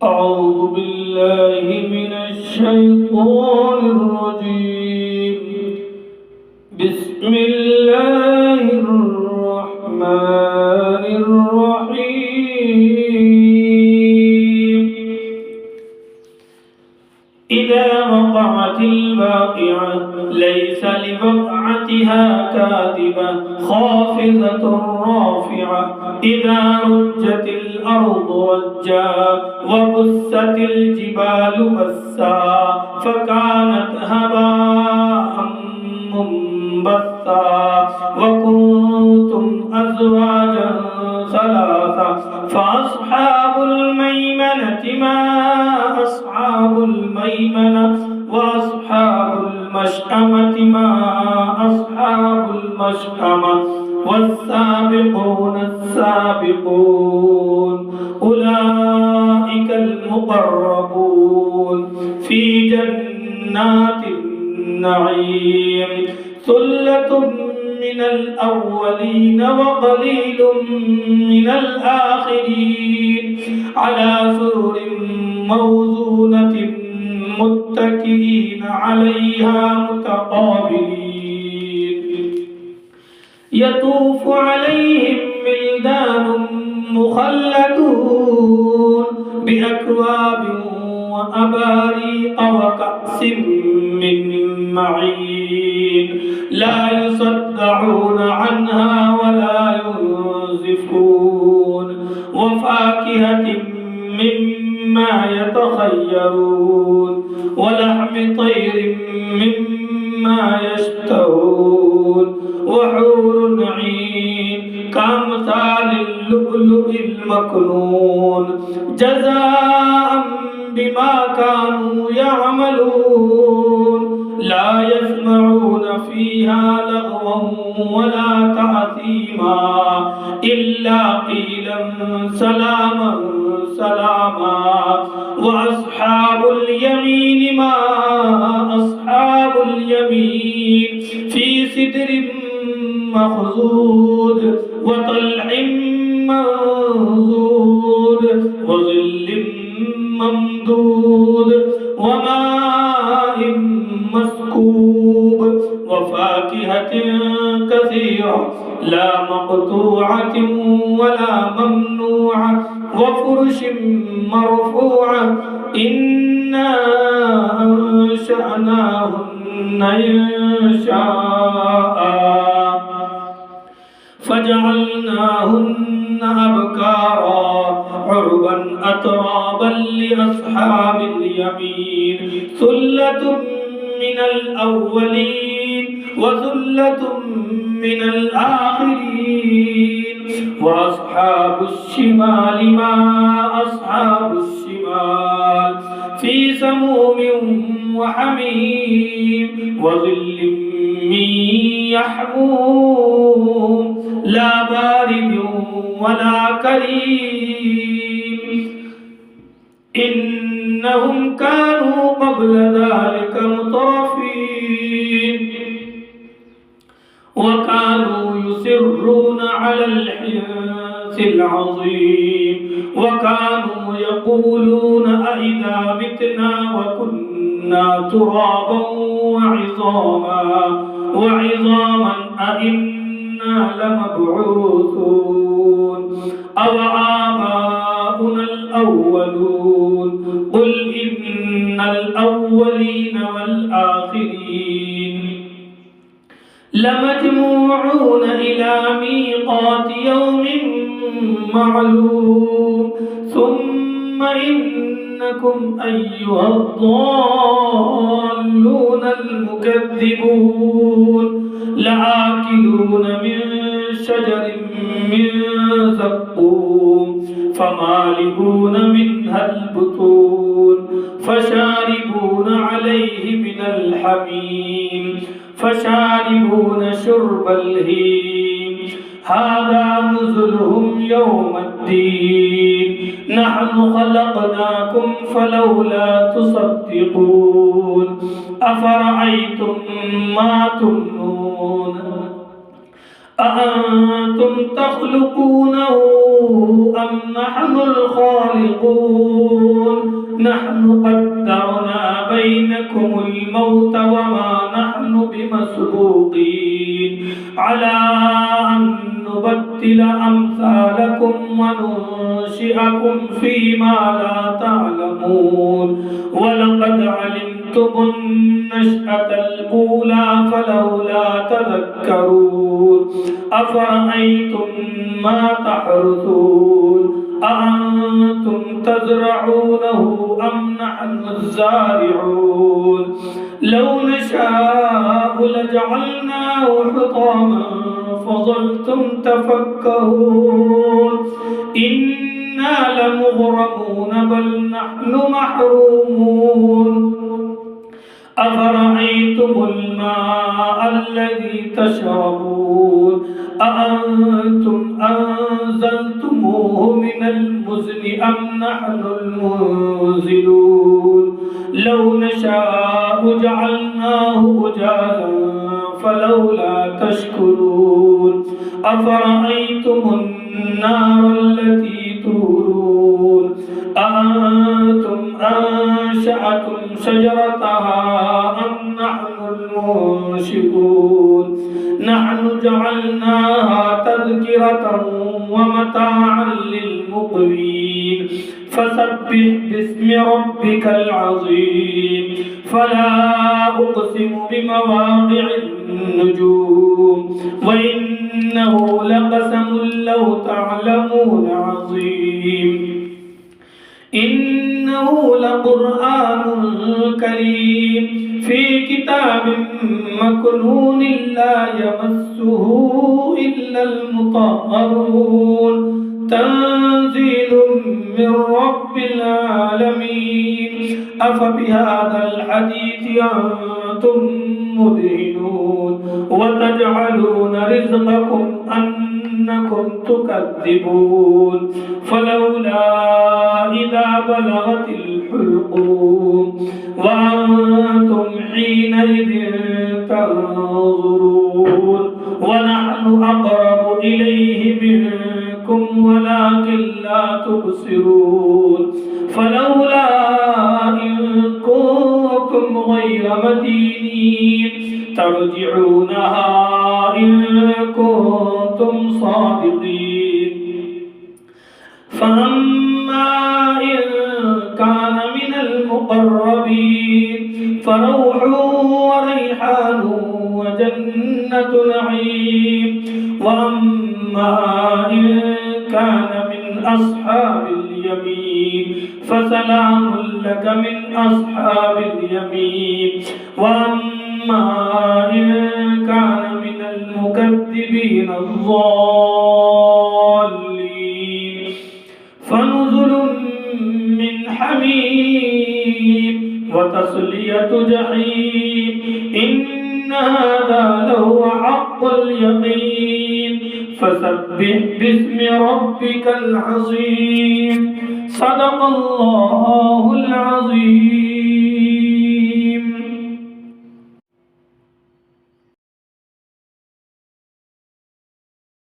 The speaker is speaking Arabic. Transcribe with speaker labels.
Speaker 1: أعوذ بالله من الشيطان الرجيم. بسم الله الرحمن الرحيم. إذا وقعت الواقعة ليس لوقعتها كاذبة خافضة رافعة إذا رجت الأرض رجا وبست الجبال بسا فكانت هباء منبثا وكنتم أزواجا ثلاثا فأصحاب الميمنة ما أصحاب الميمنة وأصحاب المشأمة ما أصحاب المشأمة والسابقون السابقون أولئك المقربون في جنات النعيم ثلة من الأولين وقليل من الآخرين على سرر موزونة متكئين عليها متقابلين يطوف عليهم ولدان مخلدون بأكواب وأباريق وكأس من معين لا يصدعون عنها ولا ينزفون وفاكهة مما يتخيرون ولحم طير مما يشتهون وحور عين كأمثال اللؤلؤ المكنون جزاء بما كانوا يعملون لا يسمعون فيها لغوا ولا تأثيما إلا قيلا سلاما سلاما وأصحاب اليمين ما أصحاب اليمين في سدر مخضود وطلح منضود وظل ممدود وماء مسكوب وفاكهة كثيرة لا مقطوعة ولا ممنوعة وفرش مرفوعة إنا أنشأناهن إنشاء فجعلناهن أبكارا عربا أترابا لأصحاب اليمين ثلة من الأولين وثلة من الآخرين وأصحاب الشمال ما أصحاب الشمال في سموم وحميم وظل من يحموم لا بارد ولا كريم إنهم كانوا قبل ذلك مترفين وكانوا يصرون على الحنث العظيم وكانوا يقولون أئذا متنا وكنا ترابا وعظاما أئنا لمبعوثون أو آباؤنا الأولون قل إن الأولين والآخرين لمجموعون إلى ميقات يوم معلوم ثم إنكم أيها الضالون المكذبون لآكلون من شجر من زقوم فمالئون منها البطون فشاربون عليه من الحميم فشاربون شرب الهيم هذا نزلهم يوم الدين نحن خلقناكم فلولا تصدقون أفرأيتم ما تمنون أأنتم تخلقونه أم نحن الخالقون نحن قدرنا بينكم الموت وما نحن بمسبوقين على أن نبدل أمثالكم وننشئكم فيما لا تعلمون ولقد علمتم النشأة الأولى فلولا تذكرون أفرأيتم ما تحرثون أأنتم تزرعونه أم نحن الزارعون لو نشاء لجعلناه حطاما فظلتم تفكهون إنا لمغرمون بل نحن محرومون أفرأيتم الماء الذي تشربون أأنتم أنزلتموه من المزن أم نحن المنزلون لو نشاء جعلناه أجاجا فلولا تشكرون أفرأيتم النار التي تورون أأنتم أنشأتم شجرتها أم نحن المنشئون نحن جعلناها تذكرة ومتاعا للمقوين فسبح باسم ربك العظيم فلا أقسم بمواقع النجوم وإنه لقسم لو تعلمون عظيم إنه لقرآن كريم في كتاب مكنون لا يمسه إلا المطهرون تنزيل من رب العالمين أفبهذا الحديث أنتم مدهنون وتجعلون رزقكم أنكم تكذبون فلولا إذا بلغت الحلقوم وأنتم حينئذ تنظرون ونحن أقرب إليه منكم ولكن لا تبصرون فلولا إن كنتم غير مدينين ترجعونها إن كنتم صادقين فأما إن كان من المقربين فروح وريحان وجنة نعيم وأما إن كان من أصحاب اليمين فسلام لك من أصحاب اليمين وأما إن كان من المكذبين الضالين فنزل من حميم وتصلية جحيم إن هذا لهو حق اليقين فسبح باسم ربك العظيم صدق الله العظيم